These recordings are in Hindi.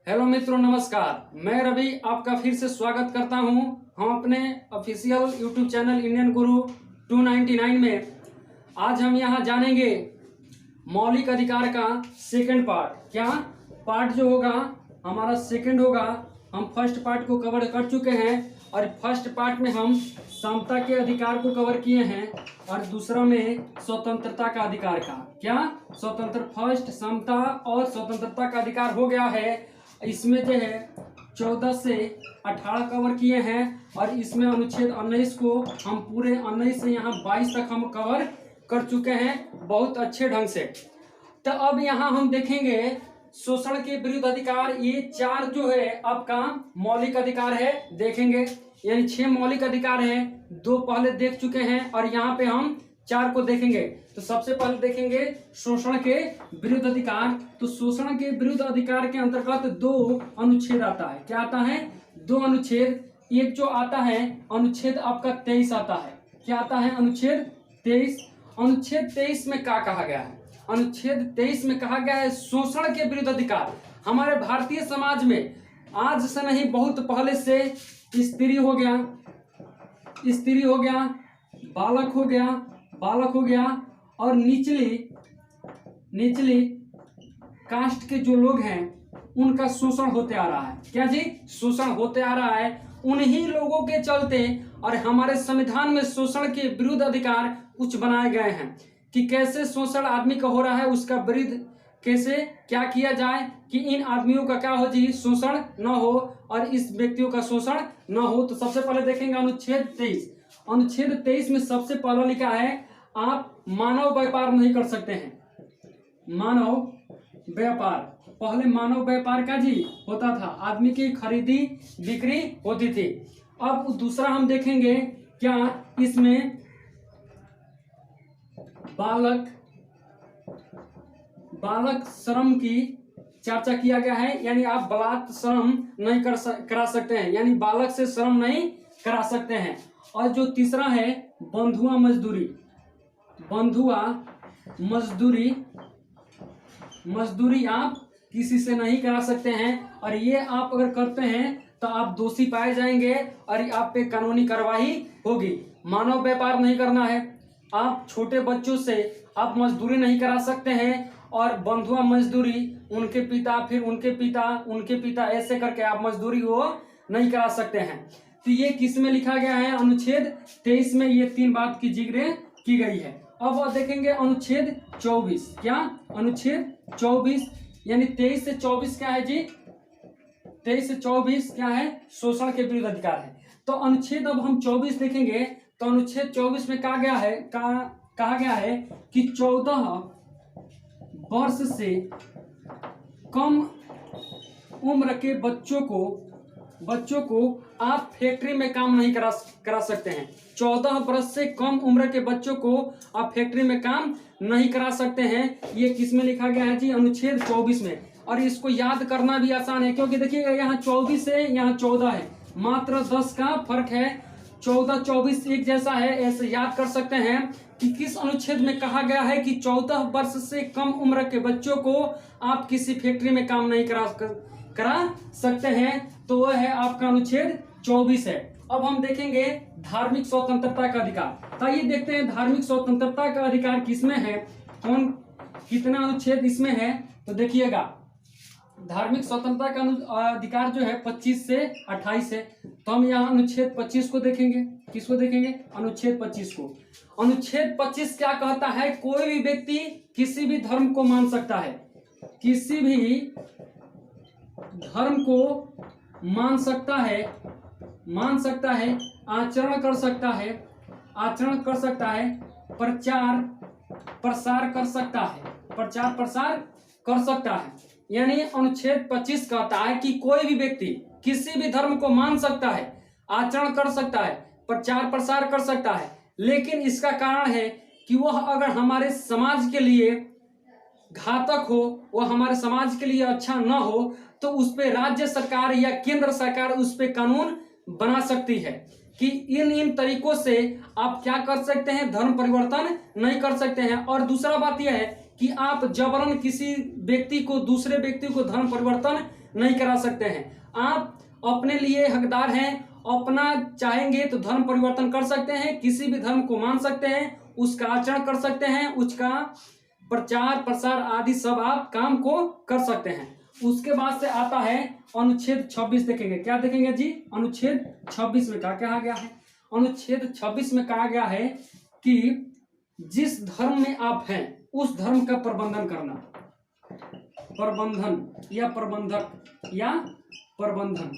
हेलो मित्रों, नमस्कार। मैं रवि आपका फिर से स्वागत करता हूं हम अपने ऑफिशियल यूट्यूब चैनल इंडियन गुरु 299 में। आज हम यहां जानेंगे मौलिक अधिकार का सेकंड पार्ट। क्या पार्ट जो होगा हमारा सेकंड होगा। हम फर्स्ट पार्ट को कवर कर चुके हैं और फर्स्ट पार्ट में हम समता के अधिकार को कवर किए हैं और दूसरा में स्वतंत्रता का अधिकार का। क्या स्वतंत्र फर्स्ट समता और स्वतंत्रता का अधिकार हो गया है। इसमें जो है 14 से 18 कवर किए हैं और इसमें अनुच्छेद 19 को हम पूरे 19 से यहाँ 22 तक हम कवर कर चुके हैं बहुत अच्छे ढंग से। तो अब यहाँ हम देखेंगे शोषण के विरुद्ध अधिकार। ये 4 जो है आपका मौलिक अधिकार है, देखेंगे यानी 6 मौलिक अधिकार हैं। 2 पहले देख चुके हैं और यहाँ पे हम 4 को देखेंगे। तो सबसे पहले देखेंगे शोषण के विरुद्ध अधिकार। तो शोषण के विरुद्ध अधिकार के अंतर्गत 2 अनुच्छेद आता है। क्या आता है? 2 अनुच्छेद। एक जो आता है अनुच्छेद आपका 23 आता है। क्या आता है? अनुच्छेद 23। अनुच्छेद 23 में क्या कहा गया है? अनुच्छेद 23 में कहा गया है शोषण के विरुद्ध अधिकार। हमारे भारतीय समाज में आज से नहीं बहुत पहले से स्त्री हो गया, बालक हो गया और निचली कास्ट के जो लोग हैं उनका शोषण होते आ रहा है। क्या जी? शोषण होते आ रहा है। उन्हीं लोगों के चलते और हमारे संविधान में शोषण के विरुद्ध अधिकार कुछ बनाए गए हैं कि कैसे शोषण आदमी का हो रहा है, उसका विरुद्ध कैसे क्या किया जाए कि इन आदमियों का क्या हो जी, शोषण न हो और इस व्यक्तियों का शोषण न हो। तो सबसे पहले देखेंगे अनुच्छेद 23। अनुच्छेद 23 में सबसे पहला लिखा है आप मानव व्यापार नहीं कर सकते हैं। मानव व्यापार, पहले मानव व्यापार का जी होता था, आदमी की खरीदी बिक्री होती थी। अब दूसरा हम देखेंगे क्या इसमें बालक श्रम की चर्चा किया गया है, यानी आप बालक श्रम नहीं करा सकते हैं, यानी बालक से श्रम नहीं करा सकते हैं। और जो तीसरा है बंधुआ मजदूरी आप किसी से नहीं करा सकते हैं और ये आप अगर करते हैं तो आप दोषी पाए जाएंगे और आप पे कानूनी कार्रवाई होगी। मानव व्यापार नहीं करना है, आप छोटे बच्चों से आप मजदूरी नहीं करा सकते हैं और बंधुआ मजदूरी उनके पिता ऐसे करके आप मजदूरी वो नहीं करा सकते हैं। तो ये किस में लिखा गया है? अनुच्छेद 23 में ये 3 बात की जिक्र की गई है। अब देखेंगे अनुच्छेद 24। क्या? अनुच्छेद 24 यानी 23 से 24 क्या है जी? 23 से 24 क्या है? शोषण के विरुद्ध अधिकार है। तो अनुच्छेद अब हम 24 देखेंगे तो अनुच्छेद 24 में कहा गया है कि 14 वर्ष से कम उम्र के बच्चों को आप फैक्ट्री में काम नहीं करा सकते हैं। 14 वर्ष से कम उम्र के बच्चों को आप फैक्ट्री में काम नहीं करा सकते हैं। ये किस में लिखा गया है जी? अनुच्छेद 24 में। और इसको याद करना भी आसान है क्योंकि देखिएगा यहाँ 24 है, यहाँ 14 है, मात्र 10 का फर्क है। 14 24 एक जैसा है, ऐसे याद कर सकते हैं कि किस अनुच्छेद में कहा गया है कि 14 वर्ष से कम उम्र के बच्चों को आप किसी फैक्ट्री में काम नहीं करा सकते हैं। तो वह है आपका अनुच्छेद 24 है। अब हम देखेंगे धार्मिक स्वतंत्रता का अधिकार। तो ये देखते हैं धार्मिक स्वतंत्रता का अधिकार किसमें है, कितना अनुच्छेद इसमें है। तो देखिएगा धार्मिक स्वतंत्रता का अधिकार जो है 25 से 28 है। तो हम यहाँ अनुच्छेद 25 को देखेंगे। किसको देखेंगे? अनुच्छेद 25 को। अनुच्छेद 25 क्या कहता है? कोई भी व्यक्ति किसी भी धर्म को मान सकता है, किसी भी धर्म को मान सकता है, आचरण कर सकता है, प्रचार प्रसार कर सकता है। यानी अनुच्छेद 25 कहता है कि कोई भी व्यक्ति किसी भी धर्म को मान सकता है, आचरण कर सकता है, प्रचार प्रसार कर सकता है, लेकिन इसका कारण है कि वह अगर हमारे समाज के लिए घातक हो, वह हमारे समाज के लिए अच्छा न हो, तो उस पे राज्य सरकार या केंद्र सरकार उस पे कानून बना सकती है कि इन तरीकों से आप क्या कर सकते हैं, धर्म परिवर्तन नहीं कर सकते हैं। और दूसरा बात यह है कि आप जबरन किसी व्यक्ति को, दूसरे व्यक्ति को धर्म परिवर्तन नहीं करा सकते हैं। आप अपने लिए हकदार हैं, अपना चाहेंगे तो धर्म परिवर्तन कर सकते हैं, किसी भी धर्म को मान सकते हैं, उसका आचरण कर सकते हैं, उसका प्रचार प्रसार आदि सब आप काम को कर सकते हैं। उसके बाद से आता है अनुच्छेद 26। देखेंगे, क्या देखेंगे जी? अनुच्छेद 26 में क्या कहा गया है? अनुच्छेद 26 में कहा गया है कि जिस धर्म में आप हैं उस धर्म का प्रबंधन करना, प्रबंधन या प्रबंधक या प्रबंधन,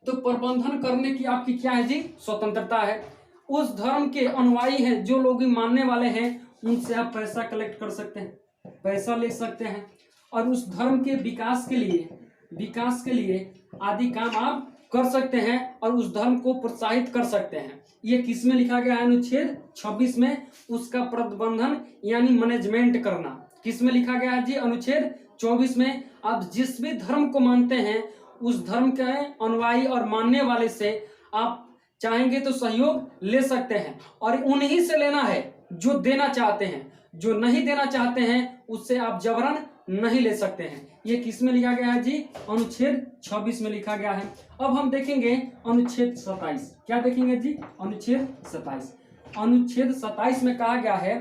तो प्रबंधन करने की आपकी क्या है जी? स्वतंत्रता है। उस धर्म के अनुयायी हैं, जो लोग मानने वाले हैं, उनसे आप पैसा कलेक्ट कर सकते हैं, पैसा ले सकते हैं और उस धर्म के विकास के लिए आदि काम आप कर सकते हैं और उस धर्म को प्रोत्साहित कर सकते हैं। ये किस में लिखा गया है? अनुच्छेद 26 में। उसका प्रबंधन यानी मैनेजमेंट करना किस में लिखा गया है जी? अनुच्छेद 24 में। आप जिस भी धर्म को मानते हैं उस धर्म के अनुयायी और मानने वाले से आप चाहेंगे तो सहयोग ले सकते हैं और उन्हीं से लेना है जो देना चाहते हैं, जो नहीं देना चाहते हैं उससे आप जबरन नहीं ले सकते हैं। ये किस में लिखा गया है जी? अनुच्छेद 26 में लिखा गया है। अब हम देखेंगे अनुच्छेद 27। क्या देखेंगे जी? अनुच्छेद 27। अनुच्छेद 27 में कहा गया है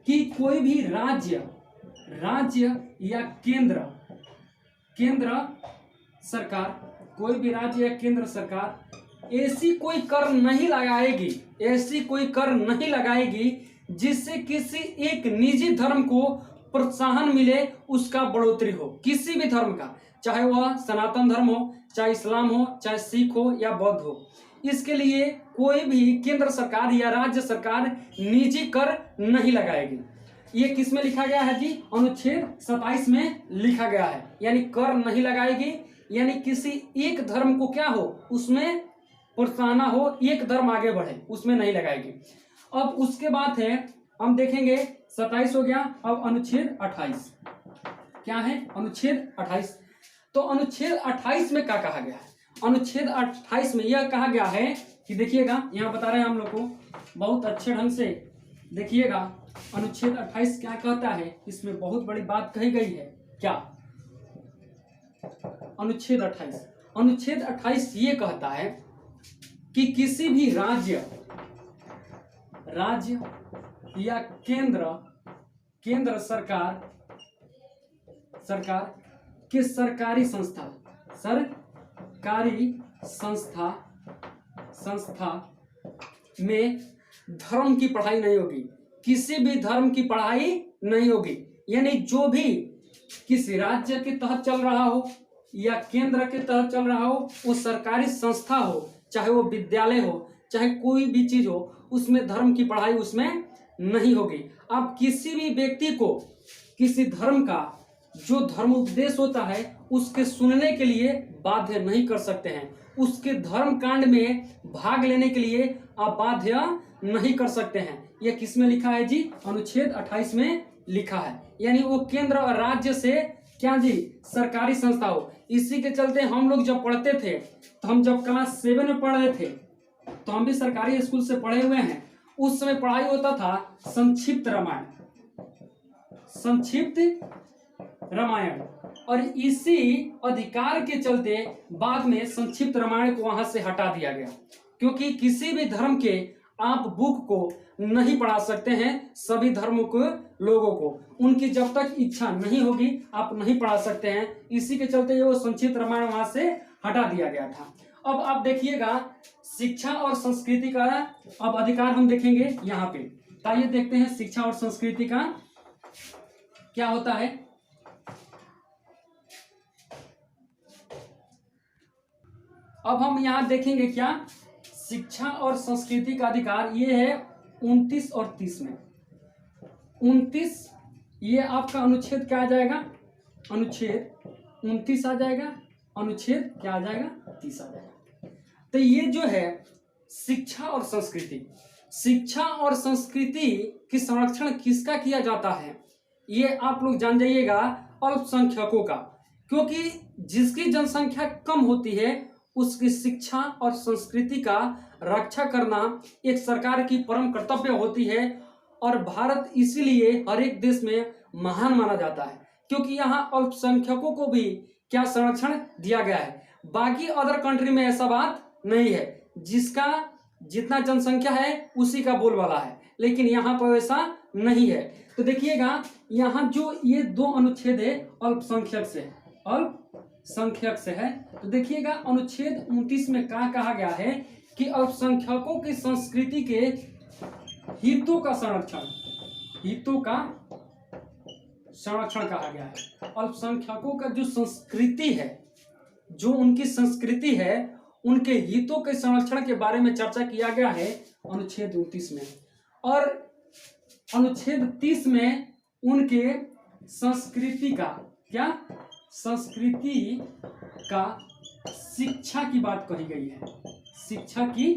कि कोई भी राज्य या केंद्र सरकार, कोई भी राज्य या केंद्र सरकार ऐसी कोई कर नहीं लगाएगी जिससे किसी एक निजी धर्म को प्रोत्साहन मिले, उसका बढ़ोतरी हो, किसी भी धर्म का, चाहे वह सनातन धर्म हो, चाहे इस्लाम हो, चाहे सिख हो या बौद्ध हो। इसके लिए कोई भी केंद्र सरकार या राज्य सरकार निजी कर नहीं लगाएगी। ये किस में लिखा गया है जी? अनुच्छेद 27 में लिखा गया है। यानी कर नहीं लगाएगी, यानी किसी एक धर्म को क्या हो, उसमें प्रोत्साहन हो, एक धर्म आगे बढ़े, उसमें नहीं लगाएगी। अब उसके बाद है, हम देखेंगे 27 हो गया। अब अनुच्छेद 28 क्या है? अनुच्छेद 28। तो अनुच्छेद 28 में क्या कहा गया है? अनुच्छेद 28 में यह कहा गया है कि देखिएगा, यहाँ बता रहे हैं हम लोग को, बहुत अच्छे ढंग से देखिएगा। अनुच्छेद 28 क्या कहता है? इसमें बहुत बड़ी बात कही गई है। क्या? अनुच्छेद 28 ये कहता है कि किसी भी राज्य या केंद्र सरकार के सरकारी संस्था में धर्म की पढ़ाई नहीं होगी, किसी भी धर्म की पढ़ाई नहीं होगी। यानी जो भी किसी राज्य के तहत चल रहा हो या केंद्र के तहत चल रहा हो, वो सरकारी संस्था हो, चाहे वो विद्यालय हो, चाहे कोई भी चीज हो, उसमें धर्म की पढ़ाई उसमें नहीं होगी। आप किसी भी व्यक्ति को किसी धर्म का जो धर्म उपदेश होता है उसके सुनने के लिए बाध्य नहीं कर सकते हैं, उसके धर्म कांड में भाग लेने के लिए आप बाध्य नहीं कर सकते हैं। यह किस में लिखा है जी? अनुच्छेद 28 में लिखा है। यानी वो केंद्र और राज्य से क्या जी? सरकारी संस्था हो। इसी के चलते हम लोग जब पढ़ते थे, तो हम जब क्लास 7 में पढ़ रहे थे, तो हम भी सरकारी स्कूल से पढ़े हुए हैं। उस समय पढ़ाई होता था संक्षिप्त रामायण, और इसी अधिकार के चलते बाद में संक्षिप्त रामायण को वहां से हटा दिया गया, क्योंकि किसी भी धर्म के आप बुक को नहीं पढ़ा सकते हैं। सभी धर्मों के लोगों को उनकी जब तक इच्छा नहीं होगी आप नहीं पढ़ा सकते हैं। इसी के चलते वो संक्षिप्त रामायण वहां से हटा दिया गया था। अब आप देखिएगा शिक्षा और संस्कृति का अब अधिकार हम देखेंगे यहाँ पे। आइए देखते हैं शिक्षा और संस्कृति का क्या होता है। अब हम यहाँ देखेंगे क्या शिक्षा और संस्कृति का अधिकार, ये है 29 और 30 में। 29 ये आपका अनुच्छेद क्या आ जाएगा? अनुच्छेद 29 आ जाएगा, अनुच्छेद क्या आ जाएगा? 30 आ जाएगा। तो ये जो है शिक्षा और संस्कृति, शिक्षा और संस्कृति की संरक्षण किसका किया जाता है, ये आप लोग जान जाइएगा, अल्पसंख्यकों का। क्योंकि जिसकी जनसंख्या कम होती है उसकी शिक्षा और संस्कृति का रक्षा करना एक सरकार की परम कर्तव्य होती है। और भारत इसीलिए हर एक देश में महान माना जाता है, क्योंकि यहाँ अल्पसंख्यकों को भी क्या संरक्षण दिया गया है। बाकी अदर कंट्री में ऐसा बात नहीं है, जिसका जितना जनसंख्या है उसी का बोलबाला है, लेकिन यहाँ पर वैसा नहीं है। तो देखिएगा यहाँ जो ये 2 अनुच्छेद है अल्पसंख्यक से, अल्पसंख्यक से है। तो देखिएगा अनुच्छेद 29 में क्या कहा गया है कि अल्पसंख्यकों की संस्कृति के हितों का संरक्षण, हितों का संरक्षण कहा गया है। अल्पसंख्यकों का जो संस्कृति है, जो उनकी संस्कृति है, उनके हितों के संरक्षण के बारे में चर्चा किया गया है अनुच्छेद 29 में। और अनुच्छेद 30 में उनके संस्कृति का क्या, संस्कृति का शिक्षा की बात कही गई है, शिक्षा की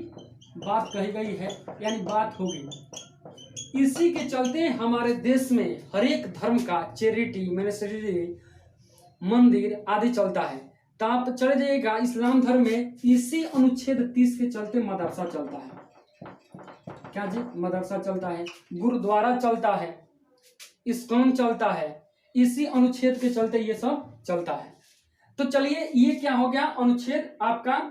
बात कही गई है, यानी बात होगी। इसी के चलते हमारे देश में हर एक धर्म का चैरिटी, मिशनरी, मंदिर आदि चलता है। तो आप चले जाइएगा इस्लाम धर्म में, इसी अनुच्छेद 30 के चलते मदरसा चलता है। क्या जी, मदरसा चलता है, गुरुद्वारा चलता है, इस्कॉन चलता है, इसी अनुच्छेद के चलते ये सब चलता है। तो चलिए, ये क्या हो गया, अनुच्छेद आपका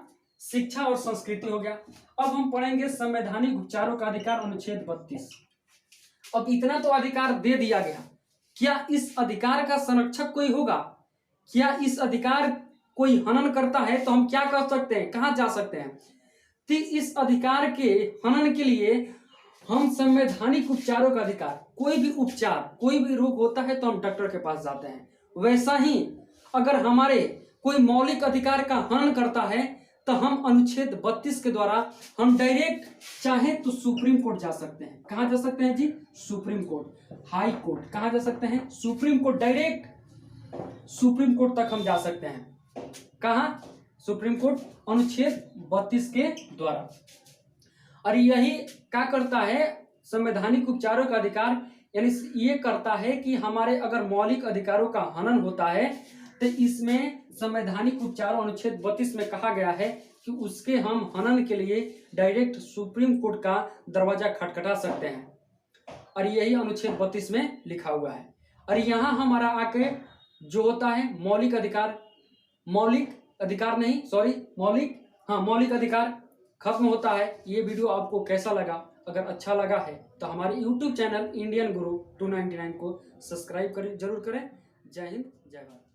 शिक्षा और संस्कृति हो गया। अब हम पढ़ेंगे संवैधानिक उपचारों का अधिकार, अनुच्छेद 32। अब इतना तो अधिकार दे दिया गया, क्या इस अधिकार का संरक्षक कोई होगा? क्या इस अधिकार कोई हनन करता है तो हम क्या कर सकते हैं, कहाँ जा सकते हैं? तो इस अधिकार के हनन के लिए हम संवैधानिक उपचारों का अधिकार, कोई भी उपचार, कोई भी रोग होता है तो हम डॉक्टर के पास जाते हैं। वैसा ही अगर हमारे कोई मौलिक अधिकार का हनन करता है तो हम अनुच्छेद 32 के द्वारा हम डायरेक्ट चाहे तो सुप्रीम कोर्ट जा सकते हैं। कहाँ जा सकते हैं जी? Supreme court, high court. कहाँ जा सकते हैं? Supreme court, direct supreme court तक हम जा सकते हैं। कहाँ? सुप्रीम कोर्ट, अनुच्छेद 32 के द्वारा। और यही क्या करता है, संवैधानिक उपचारों का अधिकार, यानी ये करता है कि हमारे अगर मौलिक अधिकारों का हनन होता है तो इसमें संवैधानिक उपचारों अनुच्छेद 32 में कहा गया है कि उसके हम हनन के लिए डायरेक्ट सुप्रीम कोर्ट का दरवाजा खटखटा सकते हैं। और यही अनुच्छेद 32 में लिखा हुआ है। और यहाँ हमारा आके जो होता है मौलिक अधिकार, मौलिक अधिकार खत्म होता है। ये वीडियो आपको कैसा लगा? अगर अच्छा लगा है तो हमारे YouTube चैनल इंडियन गुरु 299 को सब्सक्राइब करें, जरूर करें। जय हिंद, जय भारत।